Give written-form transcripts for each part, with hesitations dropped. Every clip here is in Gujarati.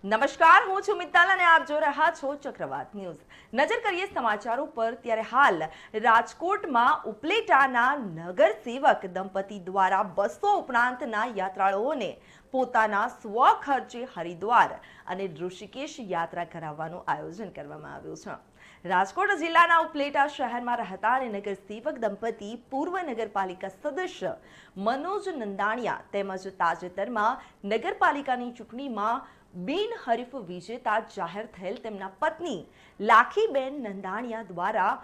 નમસ્કાર, હું છું મિત્તલ અને આપ જોઈ રહ્યા છો ચક્રવાત ન્યૂઝ। નજર કરીએ સમાચારો પર। ત્યારે હાલ રાજકોટમાં ઉપલેટાના નગરસેવક દંપતી દ્વારા 200 ઉપરાંતના યાત્રાળુઓને પોતાના સ્વખર્ચે હરિદ્વાર અને ઋષિકેશ યાત્રા કરાવવાનું આયોજન કરવામાં આવ્યું છે। રાજકોટ જિલ્લાના ઉપલેટા શહેરમાં રહેતા અને નગરસેવક દંપતી પૂર્વ નગરપાલિકા સદસ્ય મનોજ નંદાણીયા તેમજ તાજેતરમાં નગરપાલિકાની ચૂંટણીમાં બિનહરીફ વિજેતા જાહેર થયેલ તેમના પત્ની લાખીબેન નંદાણીયા દ્વારા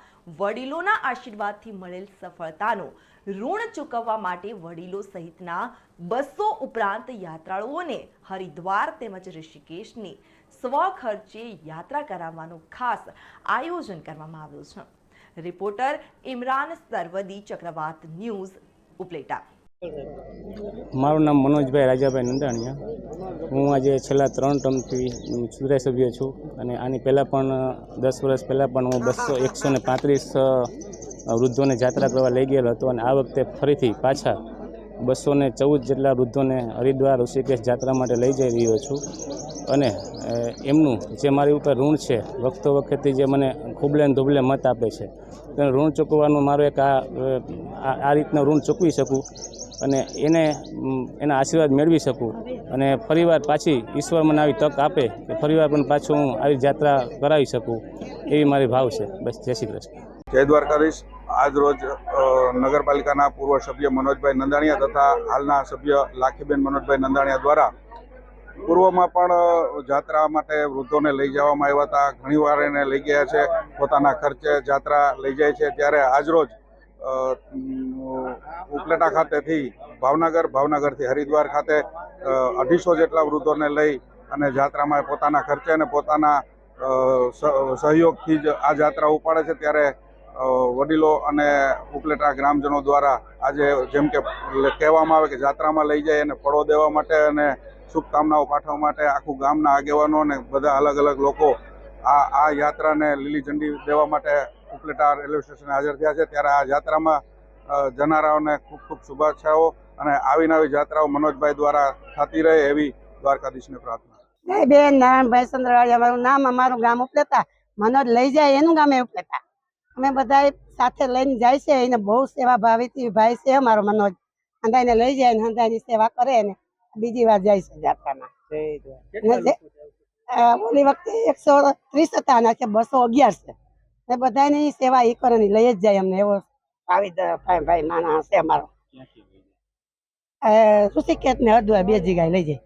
વડીલોના આશીર્વાદથી મળેલ સફળતાનું ઋણ ચૂકવવા માટે વડીલો સહિતના 200 ઉપરાંત યાત્રાળુઓને હરિદ્વાર તેમજ ઋષિકેશની સ્વખર્ચે યાત્રા કરાવવાનું ખાસ આયોજન કરવામાં આવ્યું છે। રિપોર્ટર ઇમરાન સરવદી, ચક્રવાત ન્યૂઝ, ઉપલેટા। મારું નામ મનોજભાઈ રાજાભાઈ નંદાણીયા। હું આજે છેલ્લા 3 ટર્મથી સુધારા સભ્ય છું અને આની પહેલાં પણ 10 વર્ષ પહેલાં પણ હું 135 વૃદ્ધોને જાત્રા કરવા લઈ ગયેલો હતો અને આ વખતે ફરીથી પાછા 214 જેટલા વૃદ્ધોને હરિદ્વાર ઋષિકેશ જાત્રા માટે લઈ જઈ રહ્યો છું અને એમનું જે મારી ઉપર ઋણ છે, વખતો વખતે જે મને ખૂબલે ને ધૂબલે મત આપે છે તેનું ઋણ ચૂકવવાનું મારો એક આ રીતનું ઋણ ચૂકવી શકું અને એના આશીર્વાદ મેળવી શકું અને ફરીવાર પાછી ઈશ્વર મને આવી તક આપે કે ફરીવાર પણ પાછું હું આવી યાત્રા કરાવી શકું એવી મારી ભાવ છે। બસ, જય શ્રી કૃષ્ણ। જય દ્વારકાધીશ। આજ રોજ નગરપાલિકાના પૂર્વ સભ્ય મનોજભાઈ નંદાણીયા તથા હાલના સભ્ય લાખીબેન મનોજભાઈ નંદાણીયા દ્વારા પૂર્વમાં પણ જાત્રા માટે વૃદ્ધોને લઈ જવામાં આવ્યા હતા। ઘણીવાર એને લઈ ગયા છે, પોતાના ખર્ચે જાત્રા લઈ જાય છે। ત્યારે આજરોજ ઉપલેટા ખાતેથી ભાવનગરથી હરિદ્વાર ખાતે 250 જેટલા વૃદ્ધોને લઈ અને જાત્રામાં પોતાના ખર્ચે અને પોતાના સહયોગથી જ આ જાત્રા ઉપાડે છે। ત્યારે વડીલો અને ઉપલેટા ગ્રામજનો દ્વારા આજે જેમ કે કહેવામાં આવે કે જાત્રામાં લઈ જાય અને ફળો દેવા માટે અને શુભકામનાઓ પાઠવવા માટે આખું ગામના આગેવાનો અને બધા અલગ અલગ લોકો આ યાત્રાને લીલી ઝંડી દેવા માટે ઉપલેટા રેલવે સ્ટેશને હાજર થયા છે। ત્યારે આ યાત્રામાં જનારાઓને ખૂબ ખૂબ શુભેચ્છાઓ અને આવી નવી યાત્રાઓ મનોજભાઈ દ્વારા થતી રહે એવી દ્વારકાધીશને પ્રાર્થના। જય બેન, નારાયણભાઈ ચંદ્રવાડિયા મારું નામ, અમારું ગામ ઉપલેટા, મનોજ લઈ જાય એનું ગામે ઉપલેટા। અમે બધા સાથે લઈને જાય છે, એને બહુ સેવા ભાવીથી ભાઈ છે અમારો મનોજ। હંધાઈને લઈ જાય ને હંધાઈની સેવા કરે ને બીજી વાર જાય છે જાત્રામાં। ઓલી વખતે 130 હતા અને 211 છે। બધાની સેવા એ કરે લઈ જ જાય અમને એવો ભાઈ માણસ છે અમારો। ઋષિકેશ ને હરિદ્વાર 2 જગ્યાએ લઈ જાય।